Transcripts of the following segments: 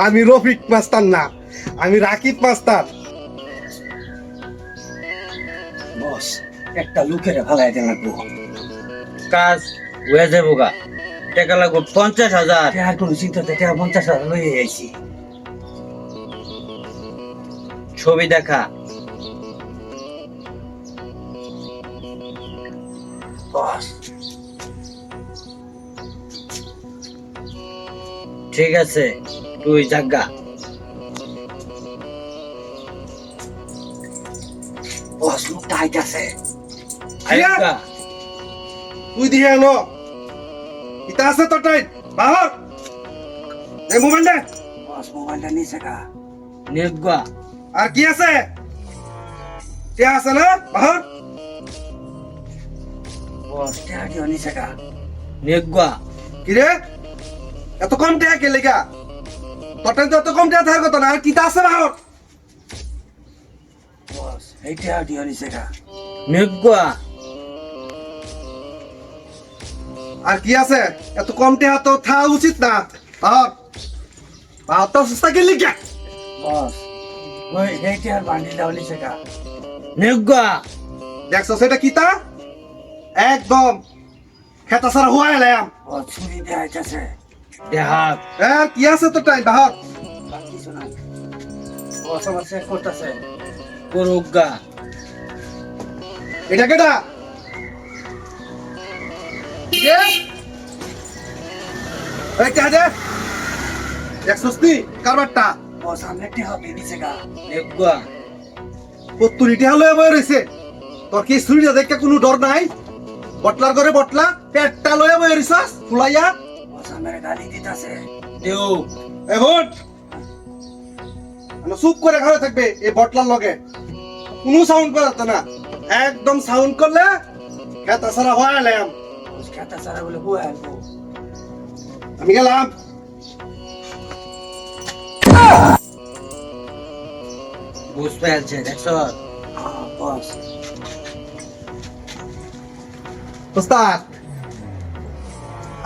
আমি রফিক মাস্টার না, আমি রাকিব মাস্টার। বস একটা লোকের ভালাই দেন লাগবো। কাজ হয়ে যাবো গা, টাকা লাগবো 50,000। আর কোনো চিন্তা থেকে 50,000 লইয়ে আইছি। ছবি দেখা। বস ঠিক আছে, তুই জাগা। বস লোকটা আইতাছে। আইগা। তুই দিয়ে আনো, ইতা আছে তো টাইট বাহর। এই মোবাইল দে। বস মোবাইলটা নিছে গা। নেগা। আর কি আছে? কে আছে না বাহর? বস টাকা নিছে গা। নেগা। কি রে, এত কম টাকা কে লেগা? তোর টাইম তো এত কম টাকা থাকার কথা না। আর কি তা আছে বাহর? বস এই টাকা নিছে গা। নেগা। আর কি আছে? এত কম টাকা তো থাকা উচিত না বাহর। বাহর তো সস্তা কে লেগা? বস ওই এই টাকার বান্ডিলটা নিছে গা। নেগা। দেখছো সেটা কি তা? একদম খেতা সারা হওয়া এলাম। বস ছুরি দিয়ে আইতাছে। দেহাত। আর কি আছে তো টাইম বাহর? আর কিছু নাই। বস আমার চেক করতেছে। করুগা। এটা কেটা? এই কাজে দেখছস তুই কারবারটা? বস আমি টাকা দিয়ে নিছে গা। নেগা। কত্তুরিটি হলো বয়ে রয়েছে। তোর কি ছুরিটা দেখে কোনো ডর নাই? বটলার ঘরে বটলা পেটটা লয়ে বয়ে রইছস ফুলাইয়া। বস আমার গালি দিতাছে। দেও। এ ভোট চুপ করে ঘরে থাকবে এই বটলার লগে। কোনো সাউন্ড করাতে না, একদম সাউন্ড করলে খেতা সারা হয়ে এলাম। বস খেতা সারা বলে বয়ে আসবো। আমি গেলাম। বুঝ পেয়েছে, দেখছো? বস ওস্তাদ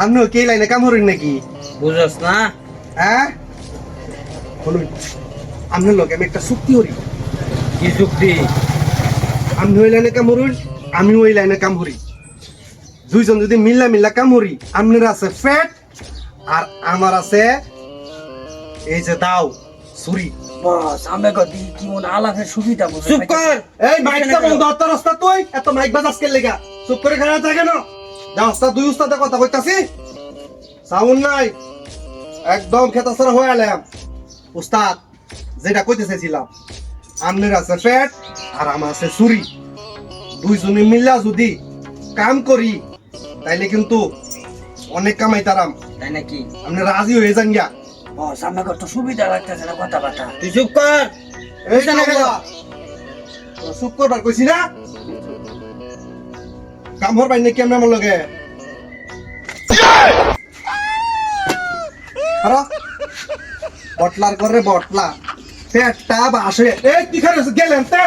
আপনিও কি লাইনে কাম করেন নাকি? বুঝস না? হ্যাঁ বলুন, আপনার লোক আমি একটা চুক্তি করি। কি যুক্তি? আপনি ওই লাইনে কাম করুন, আমি ওই লাইনে কাম করি। দুইজন যদি মিল্লা মিল্লা কাম করি, আপনার আছে ফ্যাট আর আমার আছে এই যে দাও ছুরি। বস আমি গদি কি মন আলাপের সুবিধা বসে চুপ কর। এই মাইকটা বন্ধ হতো রাস্তা তুই এত মাইক বাজাস কে লেগা? চুপ করে খাড়া থাকে না। যা ওস্তাদ দুই উস্তাদের কথা কইতাছি, সাউন্ড নাই, একদম খেতা ছাড়া হয়ে এলাম। উস্তাদ যেটা কইতে চাইছিলাম, আপনার আছে ফ্যাট আর আমার আছে ছুরি। দুইজনে মিল্লা যদি কাম করি তাইলে কিন্তু অনেক কামাই তারাম। তাই নাকি? আপনি রাজি হয়ে যান গিয়া। বস আমাকে তো সুবিধা লাগতেছে না কথাবার্তা। তুই চুপ কর। এই কামলা, চুপ করবার কইছি না? কাম হরবাই নাকি আমি আমার লগে? আরে বটলার করে বটলা পেটটা বাসে। এই কি খারে গেলেন তে